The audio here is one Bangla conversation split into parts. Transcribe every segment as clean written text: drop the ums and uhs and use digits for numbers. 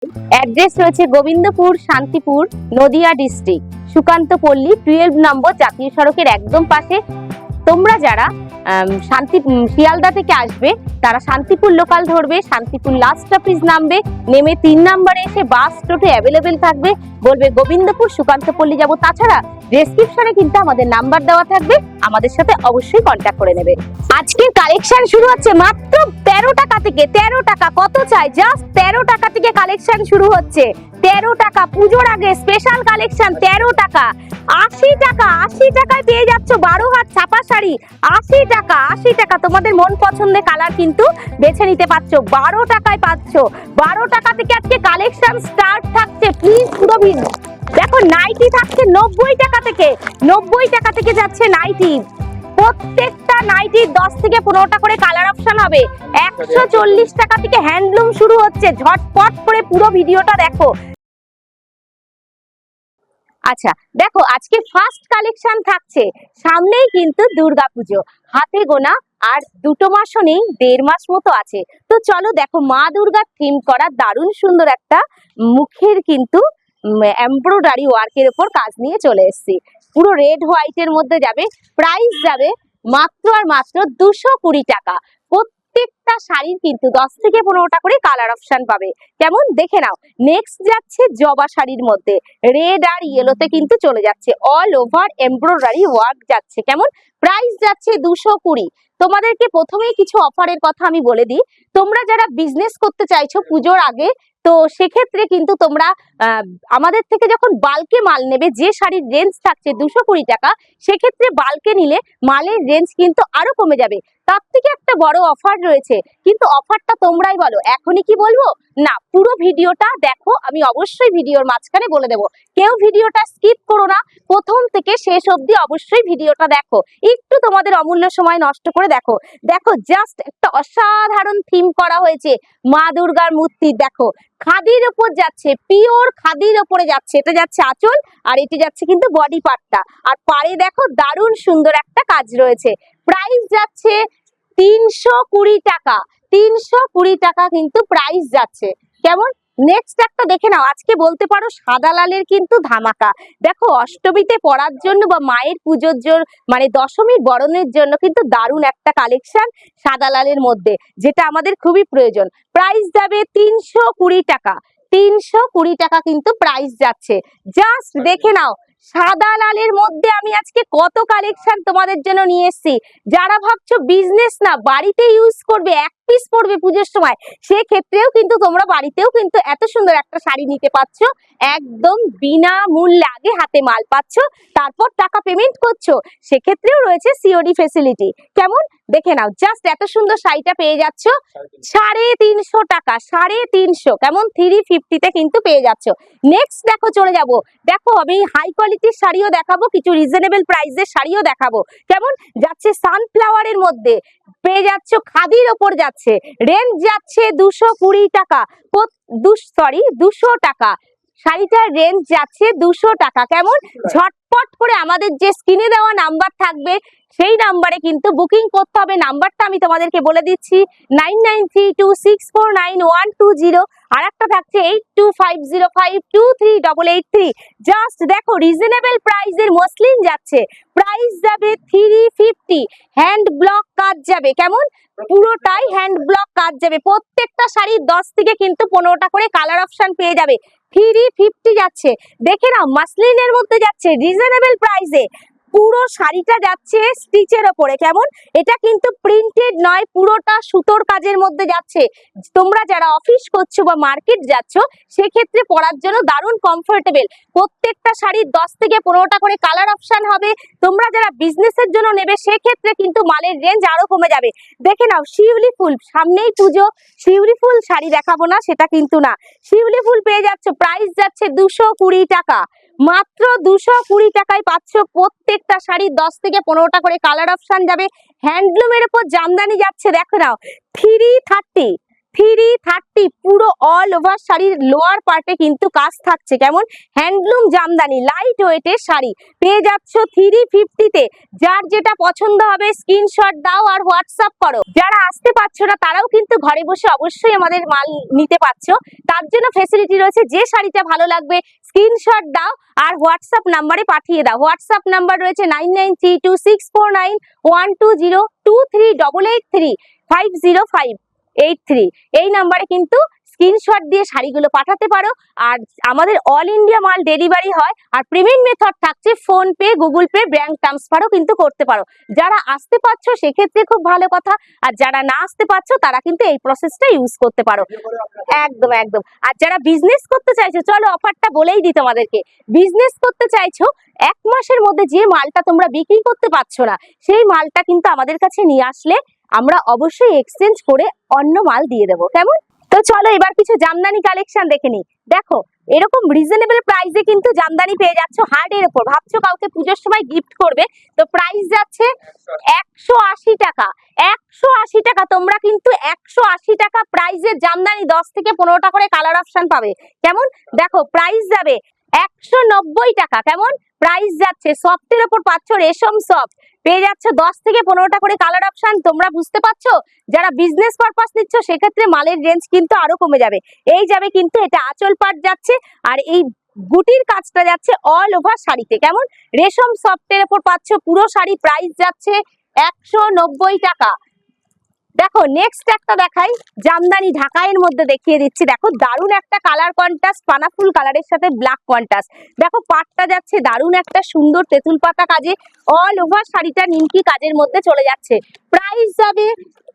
অ্যাড্রেস রয়েছে গোবিন্দপুর, শান্তিপুর, নদিয়া ডিস্ট্রিক্ট, সুকান্ত পল্লী, 12 নম্বর জাতীয় সড়কের একদম পাশে। তোমরা যারা শিয়ালদা থেকে আসবে তারা শান্তিপুর লোকাল ধরবে, শান্তিপুর লাস্ট স্টপেজ নামবে, নেমে 3 নম্বরে এসে বাস টোটো অ্যাভেলেবেল থাকবে, বলবে গোবিন্দপুর সুকান্ত পল্লী যাবো। তাছাড়া ডেসক্রিপশনে কিন্তু আমাদের নাম্বার দেওয়া থাকবে, আমাদের সাথে অবশ্যই কন্ট্যাক্ট করে নেবে। আজকের কালেকশন শুরু হচ্ছে মাত্র 13 টাকা থেকে। 13 টাকা কত চাই? জাস্ট 13 টাকা থেকে কালেকশন শুরু হচ্ছে। 13 টাকা পুজোর আগে স্পেশাল কালেকশন। 13 টাকা, 80 টাকা, 80 টাকায় পেয়ে যাচ্ছ 12 হাত ছাপা শাড়ি। 80 টাকা, 80 টাকা তোমাদের মন পছন্দের কালার কিন্তু বেছে নিতে পারছো। 12 টাকায় পাচ্ছ। 12 টাকা থেকে আজকে কালেকশন স্টার্ট থাকছে। প্লিজ পুরো দেখো, নাইটি থাকছে 90 টাকা থেকে। 90 টাকা থেকে যাচ্ছে নাইটি। প্রত্যেকটা নাইটির 10 থেকে 15টা করে কালার অপশন হবে। 140 টাকা থেকে হ্যান্ডলুম শুরু হচ্ছে। ঝটপট করে পুরো ভিডিওটা দেখো। আচ্ছা দেখো, আজকে ফার্স্ট কালেকশন থাকছে। সামনেই কিন্তু দুর্গাপুজো, হাতে গোনা আর 2 মাসও নেই, 1.5 মাস মতো আছে। তো চলো দেখো, মা দুর্গার থিম করা দারুণ সুন্দর একটা মুখের কিন্তু এমব্রয়ডারি ওয়ার্কের উপর কাজ নিয়ে চলে এসেছি। পুরো রেড হোয়াইটের মধ্যে যাবে। প্রাইস যাবে মাত্র আর মাত্র 220 টাকা। প্রত্যেকটা শাড়ির কিন্তু 10 থেকে 15টা করে কালার অপশন পাবে। কেমন দেখে নাও। নেক্সট যাচ্ছে জবা শাড়ির মধ্যে, রেড আর ইয়েলোতে কিন্তু চলে যাচ্ছে, অল ওভার এমব্রয়ডারি ওয়ার্ক যাচ্ছে। কেমন প্রাইস যাচ্ছে? 220। তোমাদেরকে প্রথমেই কিছু অফারের কথা আমি বলে দিই। তোমরা যারা বিজনেস করতে চাইছো পুজোর আগে, তো সেক্ষেত্রে কিন্তু তোমরা আমাদের থেকে যখন বাল্কে মাল নেবে, যে শাড়ির রেঞ্জ থাকছে 220 টাকা, সেক্ষেত্রে বাল্কে নিলে মালের রেঞ্জ কিন্তু আরো কমে যাবে। তার থেকে একটা বড় অফার রয়েছে, কিন্তু অফারটা তোমরাই বলো, এখনই কি বলবো? না, পুরো ভিডিওটা দেখো, আমি অবশ্যই ভিডিওর মাঝখানে বলে দেবো। কেউ ভিডিওটা স্কিপ করো না, প্রথম থেকে শেষ অবধি অবশ্যই ভিডিওটা দেখো। একটু তোমাদের অমূল্য সময় নষ্ট করে দেখো। দেখো জাস্ট একটা অসাধারণ থিম করা হয়েছে মা দুর্গার মূর্তি। দেখো খাদির ওপর যাচ্ছে, পিওর খাদির ওপরে যাচ্ছে। এটা যাচ্ছে আঁচল, আর এটি যাচ্ছে কিন্তু বডি পার্টটা। আর পাড়ে দেখো দারুণ সুন্দর একটা কাজ রয়েছে। প্রাইস যাচ্ছে 320 টাকা। 320 টাকা কিন্তু প্রাইস যাচ্ছে। কেমন? নেক্সট একটা দেখে নাও। আজকে বলতে পারো সাদা লালের কিন্তু ধামাকা। দেখো অষ্টমীতে পরার জন্য বা মায়ের পুজোর জন্য, মানে দশমীর বরণের জন্য কিন্তু দারুণ একটা কালেকশন সাদা লালের মধ্যে, যেটা আমাদের খুবই প্রয়োজন। প্রাইস যাবে 320 টাকা। 320 টাকা কিন্তু প্রাইস যাচ্ছে। জাস্ট দেখে নাও, সাদা লালের মধ্যে আমি আজকে কত কালেকশন তোমাদের জন্য নিয়ে এসেছি। যারা ভাবছো বিজনেস না, বাড়িতে ইউজ করবে, এক পিস পড়বে পুজোর সময়, সেক্ষেত্রেও কিন্তু তোমরা বাড়িতেও কিন্তু এত সুন্দর একটা শাড়ি নিতে পারছো একদম বিনামূল্যে। আগে হাতে মাল পাচ্ছ, তারপর টাকা পেমেন্ট করছো, সেক্ষেত্রেও রয়েছে সিওডি ফেসিলিটি। কেমন দেখে নাও, জাস্ট এত সুন্দর শাড়িটা পেয়ে যাচ্ছ 350 টাকা। 350। কেমন 350-তে কিন্তু পেয়ে যাচ্ছ। নেক্সট দেখো, চলে যাব। দেখো আমি হাই কোয়ালিটির শাড়িও দেখাবো, কিছু রিজনেবল প্রাইসের শাড়িও দেখাবো। কেমন যাচ্ছে? সানফ্লাওয়ারের মধ্যে পেয়ে যাচ্ছ, খাদির ওপর যাচ্ছে, রেঞ্জ যাচ্ছে 220 টাকা। 200 টাকা শাড়িটার রেঞ্জ যাচ্ছে 200 টাকা। কেমন? ঝটপট করে আমাদের যে স্ক্রিনে দেওয়া নাম্বার থাকবে, সেই নাম্বারে কিন্তু বুকিং করতে হবে। নাম্বারটা আমি তোমাদেরকে বলে দিচ্ছি, 9932649120। আর একটা থাকছে 8250523883। জাস্ট দেখো, রিজনেবল প্রাইসের মসলিন যাচ্ছে। প্রাইস যাবে 350। হ্যান্ড ব্লক কাজ যাবে। কেমন? পুরোটাই হ্যান্ড ব্লক কাজ যাবে। প্রত্যেকটা শাড়ির 10 থেকে কিন্তু 15টা করে কালার অপশন পেয়ে যাবে। 350 যাচ্ছে। দেখে নাও, মাসলিনের মধ্যে যাচ্ছে রিজনেবল প্রাইসে। পুরো শাড়িটা যাচ্ছে স্টিচের ওপরে। কেমন? এটা কিন্তু প্রিন্টেড নয়, পুরোটা সুতোর কাজের মধ্যে যাচ্ছে। তোমরা যারা অফিস করছো বা মার্কেট যাচ্ছ, সেক্ষেত্রে পরার জন্য দারুণ কমফোর্টেবল। প্রত্যেকটা শাড়ির 10 থেকে 15টা করে কালার অপশন হবে। তোমরা যারা বিজনেসের জন্য নেবে, সেক্ষেত্রে কিন্তু মালের রেঞ্জ আরো কমে যাবে। দেখে নাও, শিউলি ফুল, সামনেই পুজো, শিউলি ফুল শাড়ি দেখাবো না সেটা কিন্তু না। শিউলি ফুল পেয়ে যাচ্ছ, প্রাইস যাচ্ছে 220 টাকা। মাত্র 220 টাকায় পাচ্ছ প্রত্যেকটা শাড়ি। 10 থেকে 15টা করে কালার অপশন যাবে। হ্যান্ডলুমের উপর জামদানি যাচ্ছে। দেখো নাও, 330। 330 পুরো অল ওভার শাড়ির লোয়ার পার্টে কিন্তু কাজ থাকছে। কেমন হ্যান্ডলুম জামদানি লাইট ওয়েটের শাড়ি পেয়ে যাচ্ছ 350 তে। যার যেটা পছন্দ হবে স্ক্রিনশট দাও আর হোয়াটসঅ্যাপ করো। যারা আসতে পারছো না তারাও কিন্তু ঘরে বসে অবশ্যই আমাদের মাল নিতে পারছো। তার জন্য ফেসিলিটি রয়েছে, যে শাড়িটা ভালো লাগবে স্ক্রিনশট দাও আর হোয়াটসঅ্যাপ নাম্বারে পাঠিয়ে দাও। হোয়াটসঅ্যাপ নাম্বার রয়েছে 9932649120 2388350583। এই নাম্বারে কিন্তু স্ক্রিনশট দিয়ে শাড়িগুলো পাঠাতে পারো। আর আমাদের অল ইন্ডিয়া মাল ডেলিভারি হয়। আর পেমেন্ট মেথড থাকছে PhonePe, Google Pay, bank ট্রান্সফারও কিন্তু করতে পারো। যারা আসতে পারছো সেক্ষেত্রে খুব ভালো কথা, আর যারা না আসতে পারছো তারা কিন্তু এই প্রসেসটা ইউজ করতে পারো। একদম একদম। আর যারা বিজনেস করতে চাইছো, চলো অফারটা বলেই দিই তোমাদেরকে। বিজনেস করতে চাইছো, 1 মাসের মধ্যে যে মালটা তোমরা বিক্রি করতে পারছো না সেই মালটা কিন্তু আমাদের কাছে নিয়ে আসলে আমরা অবশ্যই এক্সচেঞ্জ করে অন্য মাল দিয়ে দেবো। কেমন? তো চলো এবার কিছু জামদানি কালেকশন দেখে নিই। দেখো এরকম রিজনেবল প্রাইসে কিন্তু জামদানি পেয়ে যাচ্ছ হার্ডের উপর। ভাবছো কাউকে পুজোর সময় গিফট করবে, তো প্রাইস যাচ্ছে 180 টাকা। 180 টাকা। তোমরা কিন্তু 180 টাকা প্রাইসের জামদানি 10 থেকে 15টা করে কালার অপশন পাবে। কেমন? দেখো প্রাইস যাবে 190 টাকা। কেমন প্রাইস যাচ্ছে? সফটের উপর পাচ্ছ রেশম সফট, পেয়ে যাচ্ছ 10 থেকে 15টা করে কালার অপশন। তোমরা বুঝতে পারছো, যারা বিজনেস পারপাস নিচ্ছ সেক্ষেত্রে মালের রেঞ্জ কিন্তু আরো কমে যাবে। এই যাবে কিন্তু এটা আঁচল পাট যাচ্ছে, আর এই গুটির কাজটা যাচ্ছে অল ওভার শাড়িতে। কেমন রেশম সফটের উপর পাচ্ছ পুরো শাড়ি, প্রাইস যাচ্ছে 190 টাকা। দেখো নেক্সট একটা দেখাই, জামদানি ঢাকাইয়ের মধ্যে দেখিয়ে দিচ্ছি। দেখো দারুণ একটা কালার কন্ট্রাস্ট, পানাফুল কালারের সাথে ব্ল্যাক কন্ট্রাস্ট। দেখো পাটটা যাচ্ছে দারুণ একটা সুন্দর তেঁতুল পাতা কাজে, অল ওভার শাড়িটা নিমকি কাজের মধ্যে চলে যাচ্ছে। প্রাইস যাবে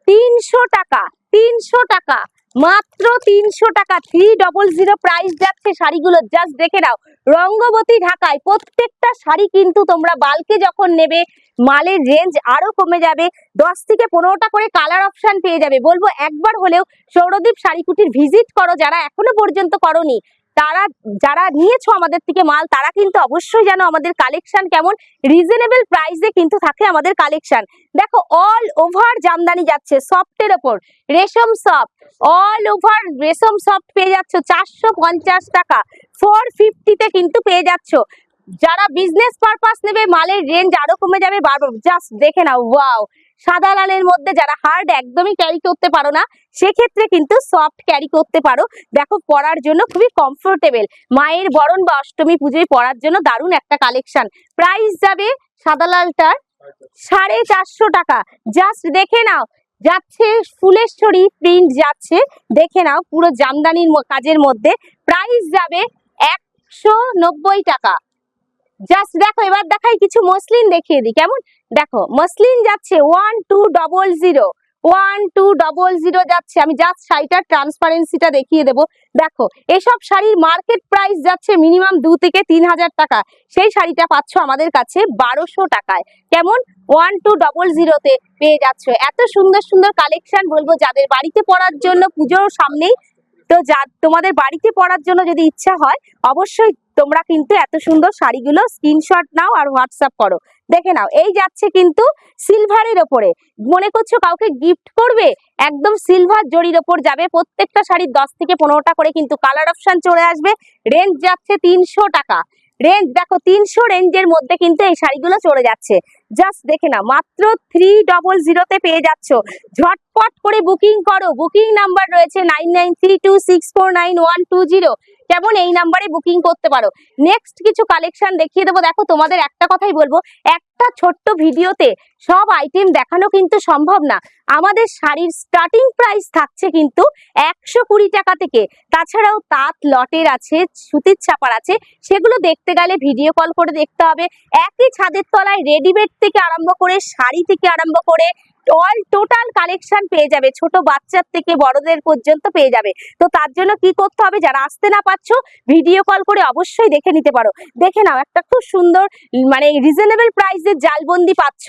300 টাকা। 300 টাকা, মাত্র 300 টাকা। 300 প্রাইস যাচ্ছে শাড়িগুলো, জাস্ট দেখে নাও। রঙ্গবতী ঢাকায় প্রত্যেকটা শাড়ি কিন্তু তোমরা বাল্কে যখন নেবে মালের রেঞ্জ আরো কমে যাবে। 10 থেকে 15টা করে কালার অপশন পেয়ে যাবে। বলবো একবার হলেও সৌরদীপ শাড়ি কুটির ভিজিট করো, যারা এখনো পর্যন্ত করোনি। তারা যারা নিয়েছো আমাদের থেকে মাল তারা কিন্তু অবশ্যই জানো আমাদের কালেকশন কেমন রিজনেবল প্রাইসে কিন্তু থাকে আমাদের কালেকশন। দেখো অল ওভার জামদানি যাচ্ছে সফটের ওপর, রেশম সফট, অল ওভার রেশম সফট পেয়ে যাচ্ছ 450 টাকা। 450 তে কিন্তু পেয়ে যাচ্ছ। যারা বিজনেস পারপাস নেবে মালের রেঞ্জ আরো কমে যাবে। জাস্ট দেখে নাও, ওয়াও। সাদা লালের মধ্যে যারা হার্ড একদমই ক্যারি করতে পারো না সেক্ষেত্রে কিন্তু সফট ক্যারি করতে পারো। দেখো পরার জন্য খুবই কমফোর্টেবল, মায়ের বরণ বা অষ্টমী পুজোয় পরার জন্য দারুণ একটা কালেকশন। প্রাইস যাবে সাদা লালটার 450 টাকা। জাস্ট দেখে নাও, যাচ্ছে ফুলেশ্বরী প্রিন্ট যাচ্ছে, দেখে নাও পুরো জামদানির কাজের মধ্যে। প্রাইস যাবে 190 টাকা। জাস্ট দেখো এবার দেখাই কিছু মসলিন দেখিয়ে দিই। কেমন? দেখো মসলিন যাচ্ছে 1200, 1200 যাচ্ছে। আমি জাস্ট শাড়িটার ট্রান্সপারেন্সিটা দেখিয়ে দেবো। দেখো এসব শাড়ির মার্কেট প্রাইস যাচ্ছে মিনিমাম 2 থেকে 3000 টাকা, সেই শাড়িটা পাচ্ছ আমাদের কাছে 1200 টাকায়। কেমন? 1200 তে পেয়ে যাচ্ছ। এত সুন্দর সুন্দর কালেকশন, বলবো যাদের বাড়িতে পরার জন্য, পুজোর সামনেই তো, যা তোমাদের বাড়িতে পরার জন্য যদি ইচ্ছা হয় অবশ্যই তোমরা কিন্তু এত সুন্দর শাড়িগুলো স্ক্রিনশট নাও আর হোয়াটসঅ্যাপ করো। দেখে নাও এই যাচ্ছে কিন্তু সিলভারের ওপরে। মনে করছো কাউকে গিফট করবে, একদম সিলভার জরির ওপর যাবে। প্রত্যেকটা শাড়ির 10 থেকে 15টা করে কিন্তু কালার অপশন চলে আসবে। রেঞ্জ যাচ্ছে 300 টাকা। রেঞ্জ দেখো 300 রেঞ্জের মধ্যে কিন্তু এই শাড়িগুলো চলে যাচ্ছে। জাস্ট দেখে নাও, মাত্র 300 তে পেয়ে যাচ্ছ। ঝটপট করে বুকিং করো। বুকিং নাম্বার রয়েছে 9932649120। কেমন? এই নাম্বারে বুকিং করতে পারো। নেক্সট কিছু কালেকশন দেখিয়ে দেবো। দেখো তোমাদের একটা কথাই বলবো, একটা ছোট্ট ভিডিওতে সব আইটেম দেখানো কিন্তু সম্ভব না। আমাদের শাড়ির স্টার্টিং প্রাইস থাকছে কিন্তু 120 টাকা থেকে। তাছাড়াও তাঁত লটের আছে, সুতির ছাপার আছে, সেগুলো দেখতে গেলে ভিডিও কল করে দেখতে হবে। একই ছাদের তলায় রেডিমেড থেকে আরম্ভ করে, শাড়ি থেকে আরম্ভ করে অল টোটাল কালেকশন পেয়ে যাবে। ছোট বাচ্চার থেকে বড়দের পর্যন্ত পেয়ে যাবে। তো তার জন্য কি করতে হবে, যারা আসতে না পারছো ভিডিও কল করে অবশ্যই দেখে নিতে পারো। দেখে নাও একটা খুব সুন্দর মানে রিজনেবল প্রাইসে জালবন্দি পাচ্ছ।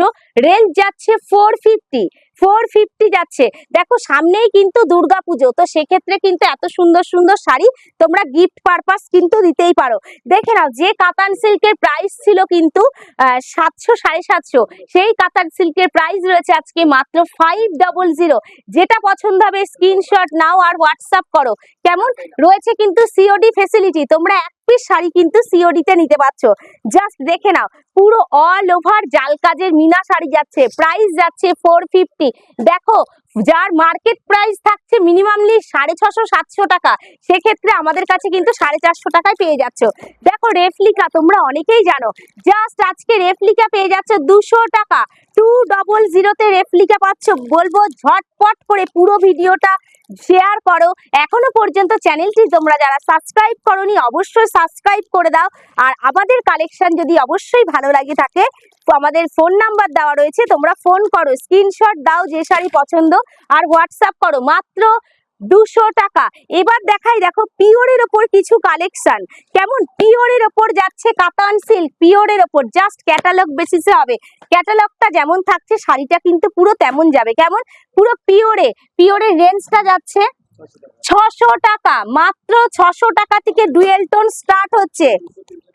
রেঞ্জ যাচ্ছে 450। 450 যাচ্ছে। দেখো সামনেই কিন্তু দুর্গাপুজো, তো সেক্ষেত্রে কিন্তু এত সুন্দর সুন্দর শাড়ি তোমরা গিফট পারপাস কিন্তু দিতেই পারো। দেখে নাও, যে কাতান সিল্কের প্রাইস ছিল কিন্তু 700 750, সেই কাতান সিল্কের প্রাইস রয়েছে আজকে মাত্র 500। যেটা পছন্দ হবে স্ক্রিনশট নাও আর হোয়াটসঅ্যাপ করো। কেমন রয়েছে কিন্তু সিওডি ফেসিলিটি, তোমরা এক পিস শাড়ি কিন্তু সিওডি তে নিতে পারছো। জাস্ট দেখে নাও, পুরো অল ওভার জাল কাজের মিনা শাড়ি যাচ্ছে, প্রাইস যাচ্ছে 450। দেখো, যার মার্কেট প্রাইস থাকছে মিনিমামলি 650 700 টাকা, সেক্ষেত্রে আমাদের কাছে কিন্তু 450 টাকায় পেয়ে যাচ্ছ। দেখো রেফলিকা, তোমরা অনেকেই জানো, জাস্ট আজকে রেফলিকা পেয়ে যাচ্ছ 200 টাকা। 200 তে রেফলিকা পাচ্ছ। বলবো ঝটপট করে পুরো ভিডিওটা শেয়ার করো। এখনো পর্যন্ত চ্যানেলটি তোমরা যারা সাবস্ক্রাইব করোনি অবশ্যই সাবস্ক্রাইব করে দাও। আর আমাদের কালেকশন যদি অবশ্যই ভালো লাগে থাকে, তো আমাদের ফোন নাম্বার দেওয়া রয়েছে, তোমরা ফোন করো, স্ক্রিনশট দাও যে শাড়ি পছন্দ আর হোয়াটসঅ্যাপ করো, মাত্র 200 টাকা। এবার দেখাই, দেখো পিওরের ওপর কিছু কালেকশন। কেমন পিওরের ওপর যাচ্ছে কাতান সিল্ক, পিওরের ওপর জাস্ট ক্যাটালগ বেসিসে হবে। ক্যাটালগটা যেমন থাকছে শাড়িটা কিন্তু পুরো তেমন যাবে। কেমন পুরো পিওরের রেঞ্জটা যাচ্ছে 600 টাকা, মাত্র 600 টাকা থেকে ডুয়েল টোন স্টার্ট হচ্ছে।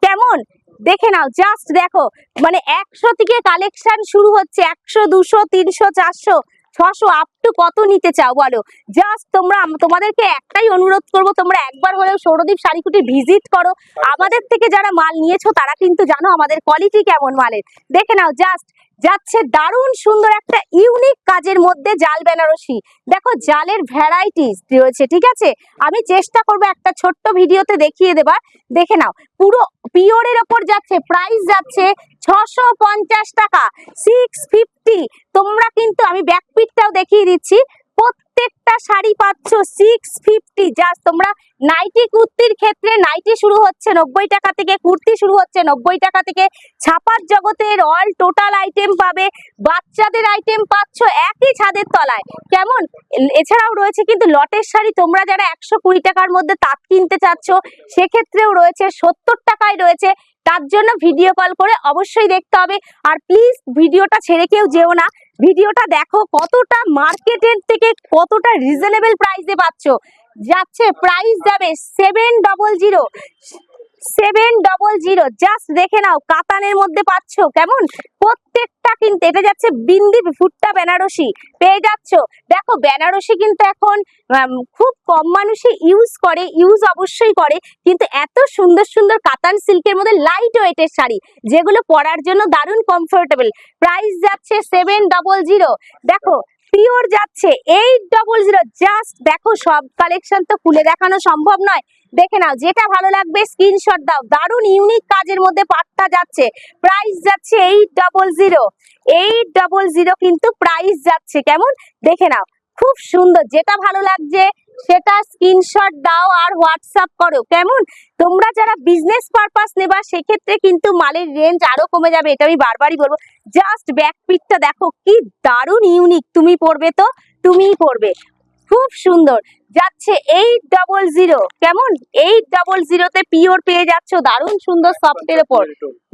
কেমন দেখে নাও, জাস্ট দেখো, মানে 100 থেকে কালেকশন শুরু হচ্ছে, 100 200 300 400 600 আপ টু কত নিতে চাও বলো। জাস্ট তোমাদেরকে একটাই অনুরোধ করব, তোমরা একবার হলেও সৌরদীপ শাড়িকুটি ভিজিট করো। আমাদের থেকে যারা মাল নিয়েছো তারা কিন্তু জানো আমাদের কোয়ালিটি কেমন মালের। দেখে নাও, জাস্ট যাচ্ছে দারুণ সুন্দর একটা ইউনিক কাজের মধ্যে জাল বেনারসি। দেখো জালের ভ্যারাইটিস রয়েছে, ঠিক আছে, আমি চেষ্টা করবো একটা ছোট্ট ভিডিওতে দেখিয়ে দেবার। দেখে নাও, পুরো পিওরের ওপর যাচ্ছে, প্রাইস যাচ্ছে 650 টাকা, 650। তোমরা কিন্তু আমি ব্যাকপিটটাও দেখিয়ে দিচ্ছি, প্রত্যেকটা শাড়ি পাচ্ছ 650। জাস্ট তোমরা নাইটি কুর্তির ক্ষেত্রে নাইটি শুরু হচ্ছে 90 টাকা থেকে, কুর্তি শুরু হচ্ছে 90 টাকা থেকে, ছাপার জগতের অল টোটাল আইটেম পাবে, বাচ্চাদের আইটেম পাচ্ছ একই ছাদের তলায়। কেমন এছাড়াও রয়েছে কিন্তু লটের শাড়ি, তোমরা যারা 120 টাকার মধ্যে তাঁত কিনতে চাচ্ছ সেক্ষেত্রেও রয়েছে, 70 টাকায় রয়েছে। তার জন্য ভিডিও কল করে অবশ্যই দেখতে হবে। আর প্লিজ ভিডিওটা ছেড়ে কেউ যেও না, ভিডিওটা দেখো কতটা মার্কেটের থেকে কতটা রিজনেবল প্রাইসে পাচ্ছ। যাচ্ছে প্রাইস যাবে 700, 700। জাস্ট দেখে নাও, কাতানের মধ্যে পাচ্ছ। কেমন প্রত্যেকটা কিন্তু এটা যাচ্ছে বিন্দি ভুট্টা বেনারসি পেয়ে যাচ্ছ। দেখো বেনারসি কিন্তু এখন খুব কম মানুষই ইউজ অবশ্যই করে, কিন্তু এত সুন্দর সুন্দর কাতান সিল্কের মধ্যে লাইট ওয়েটের শাড়ি যেগুলো পরার জন্য দারুণ কমফোর্টেবল, প্রাইস যাচ্ছে 700। দেখো পিওর যাচ্ছে 800। জাস্ট দেখো, সব কালেকশন তো খুলে দেখানো সম্ভব নয়, দেখে নাও যেটা ভালো লাগবে স্ক্রিনশট দাও। দারুণ ইউনিক কাজের মধ্যে পাটটা যাচ্ছে, প্রাইস যাচ্ছে 800 কিন্তু প্রাইস যাচ্ছে। কেমন দেখে নাও, খুব সুন্দর, যেটা ভালো লাগছে সেটা স্ক্রিনশট দাও আর হোয়াটসঅ্যাপ করো। কেমন তোমরা যারা বিজনেস পারপাস নেবা সেক্ষেত্রে কিন্তু মালের রেঞ্জ আরো কমে যাবে, এটা আমি বারবারই বলবো। জাস্ট ব্যাক পিকটা দেখো কি দারুণ ইউনিক, তুমি পরবে তো তুমিই পরবে, খুব সুন্দর যাচ্ছে 800। কেমন 800 তে পিওর পেয়ে যাচ্ছ, দারুণ সুন্দর সফটের উপর।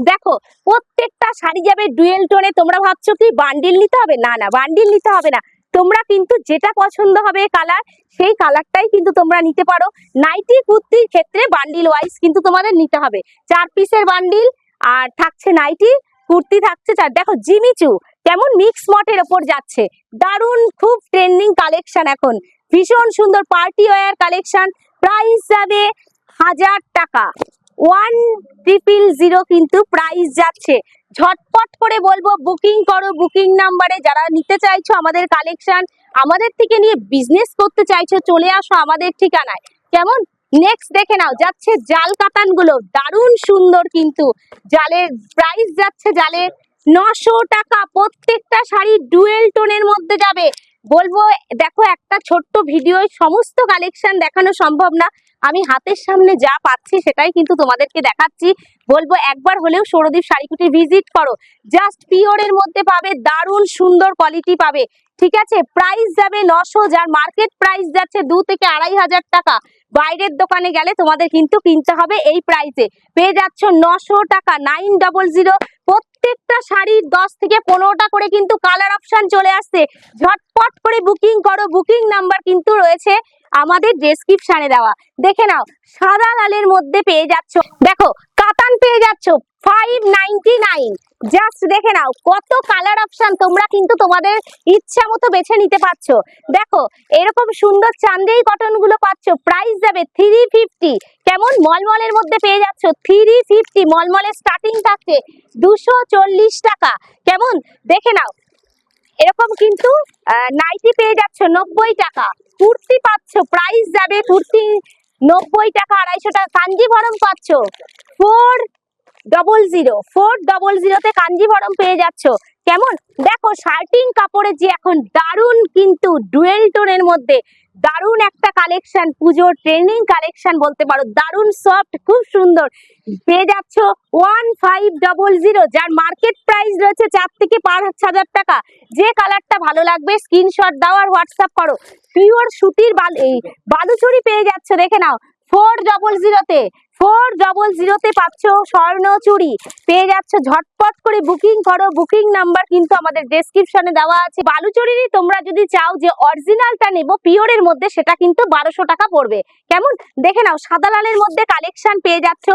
দেখো প্রত্যেকটা শাড়ি যাবে ডুয়েল টোনে। তোমরা ভাবছো কি বান্ডিল নিতে হবে, না না বান্ডিল নিতে হবে না, তোমরা কিন্তু যেটা পছন্দ হবে কালার সেই কালারটাই কিন্তু তোমরা নিতে পারো। নাইটি কুর্তির ক্ষেত্রে বান্ডিল ওয়াইজ কিন্তু তোমাদের নিতে হবে, 4 পিসের বান্ডিল, আর থাকছে নাইটি, কুর্তি থাকছে 4। দেখো জিমিচু কেমন মিক্স মটের ওপর যাচ্ছে, দারুণ খুব ট্রেন্ডিং কালেকশন এখন, ভীষণ সুন্দর পার্টি ওয়্যার কালেকশন, প্রাইস যাবে 1000 টাকা, 1000 কিন্তু প্রাইস যাচ্ছে। ঝটপট করে বলবো বুকিং করো, বুকিং নাম্বারে যারা নিতে চাইছো আমাদের কালেকশন, আমাদের থেকে নিয়ে বিজনেস করতে চাইছো, চলে আসো আমাদের ঠিকানায়। কেমন নেক্সট দেখে নাও, যাচ্ছে জাল কাতান গুলো, দারুণ সুন্দর কিন্তু জালের প্রাইস যাচ্ছে জালের 900 টাকা। প্রত্যেকটা শাড়ি ডুয়েল টোনের মধ্যে যাবে। বলবো দেখো, একটা ছোট্ট ভিডিও সমস্ত কালেকশন দেখানো সম্ভব না, আমি হাতের সামনে যা পাচ্ছি সেটাই কিন্তু তোমাদেরকে দেখাচ্ছি। বলবো একবার হলেও সৌরদীপ শাড়িকুটি ভিজিট করো, জাস্ট পিওরের মধ্যে পাবে, দারুণ সুন্দর কোয়ালিটি পাবে, ঠিক আছে। প্রাইস যাবে 900, যার মার্কেট প্রাইস যাচ্ছে 2 থেকে 2500 টাকা। বাইরের দোকানে গেলে তোমাদের কিন্তু কিনতে হবে এই প্রাইসে, পেয়ে যাচ্ছ 900 টাকা, 900। প্রত্যেক প্রত্যেকটা শাড়ির 10 থেকে 15টা করে কিন্তু কালার অপশন চলে আসছে। ঝটপট করে বুকিং করো, বুকিং নাম্বার কিন্তু রয়েছে আমাদের ডেসক্রিপশনে দেওয়া। দেখে নাও, সাদা লালের মধ্যে পেয়ে যাচ্ছ, দেখো কাতান পেয়ে যাচ্ছ 599। জাস্ট দেখে নাও কত কালার অপশন, তোমরা কিন্তু তোমাদের ইচ্ছা মতো বেছে নিতে পারছো। দেখো এরকম সুন্দর চান্দেই কটন গুলো পাচ্ছ, প্রাইস যাবে 350। কেমন মলমলের মধ্যে পেয়ে যাচ্ছ 350, মলমলের স্টার্টিং থাকছে 240 টাকা। কেমন দেখে নাও, এরকম কিন্তু নাইটি পেয়ে যাচ্ছ 90 টাকা, কুর্তি পাচ্ছ প্রাইস যাবে কুর্তি 90 টাকা, 250 টাকা। কাঞ্জিভরম পাচ্ছ 400 তে কাঞ্জিভরম পেয়ে যাচ্ছ। কেমন দেখো শার্টিং কাপড়ের যে এখন দারুন কিন্তু ডুয়েল টোনের মধ্যে দারুন একটা কালেকশন, পুজোর ট্রেন্ডিং কালেকশন বলতে পারো, দারুন সফট, খুব সুন্দর পেয়ে যাচ্ছ 1500, যার মার্কেট প্রাইস রয়েছে 4 থেকে 5,000 টাকা। যে কালারটা ভালো লাগবে স্ক্রিনশট দাও আর হোয়াটসঅ্যাপ করো। পিওর সুতির বালুচুরি পেয়ে যাচ্ছ, দেখে নাও 400 তে পাচ্ছ স্বর্ণ চুড়ি পেয়ে যাচ্ছ। ঝটপট করে বুকিং করো, বুকিং নাম্বার কিন্তু আমাদের ডেসক্রিপশনে দেওয়া আছে। বালুচুরিরই তোমরা যদি চাও যে অরিজিনালটা নেব পিওরের মধ্যে, সেটা কিন্তু 1200 টাকা পড়বে। কেমন দেখে নাও, সাদা লালের মধ্যে কালেকশন পেয়ে যাচ্ছ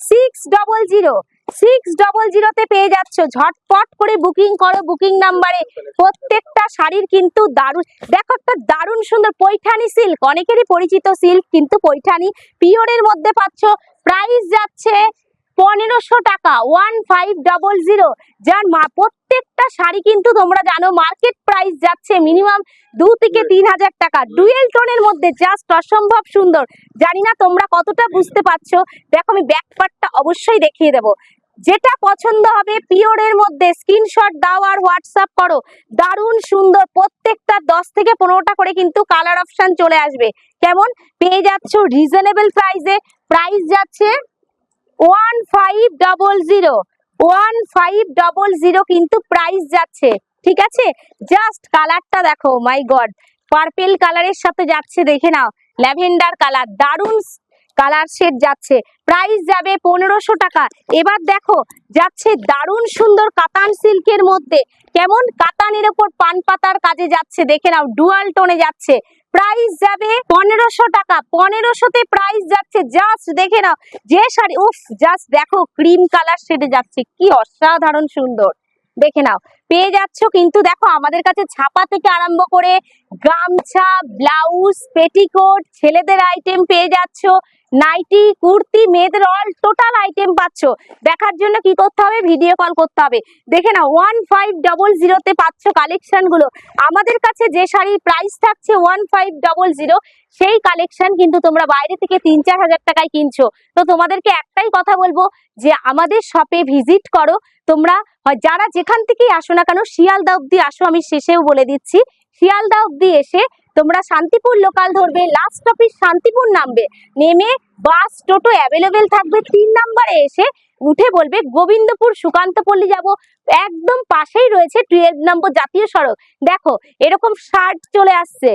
600 তে পেয়ে যাচ্ছ। ঝটপট করে বুকিং করো, বুকিং নাম্বারে। প্রত্যেকটা শাড়ির কিন্তু দারুণ, দেখো একটা দারুণ সুন্দর পৈঠানি সিল্ক, অনেকেরই পরিচিত সিল্ক কিন্তু পৈঠানি পিওরের মধ্যে পাচ্ছ, প্রাইস যাচ্ছে 1500 টাকা, 1500। যার প্রত্যেকটা শাড়ি কিন্তু তোমরা জানো মার্কেট প্রাইস যাচ্ছে মিনিমাম 2 থেকে 3,000 টাকা। ডুয়েল টোনের মধ্যে জাস্ট অসম্ভব সুন্দর, জানি না তোমরা কতটা বুঝতে পারছো। দেখো আমি ব্যাক পার্টটা অবশ্যই দেখিয়ে দেবো, যেটা পছন্দ হবে পিওরের মধ্যে স্ক্রিনশট দাও আর হোয়াটসঅ্যাপ করো। দারুণ সুন্দর, প্রত্যেকটা 10 থেকে 15টা করে কিন্তু কালার অপশন চলে আসবে। কেমন পেয়ে যাচ্ছ রিজনেবল প্রাইসে, প্রাইস যাচ্ছে 1500 কিন্তু প্রাইস যাচ্ছে, ঠিক আছে। জাস্ট কালারটা দেখো, মাই গড, পার্পেল কালারের সাথে যাচ্ছে, দেখে নাও ল্যাভেন্ডার কালার, দারুণ কালার শেড যাচ্ছে, প্রাইস যাবে 1500 টাকা। এবার দেখো যাচ্ছে দারুণ সুন্দর কাতান সিল্কের মধ্যে, কেমন কাতানের উপর পান পাতার কাজে যাচ্ছে, দেখে নাও ডুয়াল টোনে যাচ্ছে, প্রাইস যাবে 1500 টাকা। 1500 তে প্রাইস যাচ্ছে। জাস্ট দেখে নাও যে শাড়ি, উফ জাস্ট দেখো ক্রিম কালার শেডে যাচ্ছে, কি অসাধারণ সুন্দর, দেখে নাও পেয়ে যাচ্ছ। কিন্তু দেখো আমাদের কাছে ছাপা থেকে আরম্ভ করে গামছা, ব্লাউজ, পেটিকোট, ছেলেদের আইটেম পেয়ে যাচ্ছ, নাইটি, কুর্তি, মেয়েদের অল টোটাল আইটেম পাচ্ছ। দেখার জন্য কি করতে হবে, ভিডিও কল করতে হবে। দেখে নাও 1500 তে পাচ্ছ কালেকশন গুলো। আমাদের কাছে যে শাড়ির প্রাইস থাকছে 1500, সেই কালেকশন কিন্তু তোমরা বাইরে থেকে 3-4 হাজার টাকায় কিনছো। তো তোমাদেরকে একটাই কথা বলবো যে আমাদের শপে ভিজিট করো। তোমরা যারা যেখান থেকেই আসো না কেন, শিয়ালদা অব্দি আসো, আমি শেষেও বলে দিচ্ছি, শিয়ালদা অব্দি এসে তোমরা শান্তিপুর লোকাল ধরবে, লাস্ট স্টপেজ শান্তিপুর নামবে, নেমে বাস টোটো অ্যাভেলেবেল থাকবে। 3 নম্বরে এসে উঠে বলবে গোবিন্দপুর সুকান্ত পল্লী যাব, একদম পাশেই রয়েছে 12 নম্বর জাতীয় সড়ক। দেখো এরকম শার্ট চলে আসছে,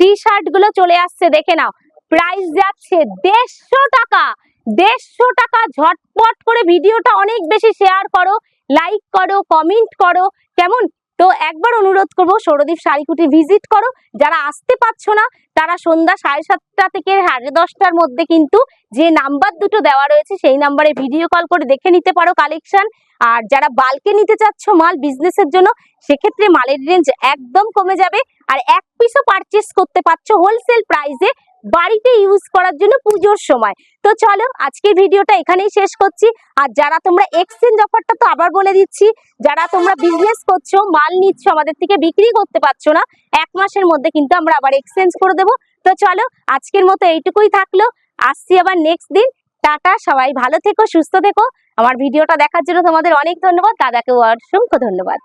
টি শার্ট গুলো চলে আসছে, দেখে নাও প্রাইস যাচ্ছে 150 টাকা, 150 টাকা। ঝটপট করে ভিডিওটা অনেক বেশি শেয়ার করো, লাইক করো, কমেন্ট করো, কেমন। তো একবার অনুরোধ করবো সৌরদীপ শাড়িকুটি ভিজিট করো। যারা আসতে পারছো না তারা সন্ধ্যা 7:30 থেকে 10:30টার মধ্যে কিন্তু যে নাম্বার দুটো দেওয়া রয়েছে সেই নাম্বারে ভিডিও কল করে দেখে নিতে পারো কালেকশন। আর যারা বাল্কে নিতে চাচ্ছ মাল বিজনেসের জন্য, সেক্ষেত্রে মালের রেঞ্জ একদম কমে যাবে, আর এক পিসও পারচেস করতে পারছো হোলসেল প্রাইসে বাড়িতে ইউজ করার জন্য পুজোর সময়। তো চলো আজকের ভিডিওটা এখানেই শেষ করছি। আর যারা তোমরা এক্সচেঞ্জ অফারটা তো আবার বলে দিচ্ছি, যারা তোমরা বিজনেস করছো, মাল নিচ্ছ, আমাদের থেকে বিক্রি করতে পারছো না, 1 মাসের মধ্যে কিন্তু আমরা আবার এক্সচেঞ্জ করে দেবো। তো চলো আজকের মতো এইটুকুই থাকলো, আসছি আবার নেক্সট দিন। টাটা, সবাই ভালো থেকো, সুস্থ থেকো। আমার ভিডিওটা দেখার জন্য তোমাদের অনেক ধন্যবাদ, দাদাকেও অসংখ্য ধন্যবাদ।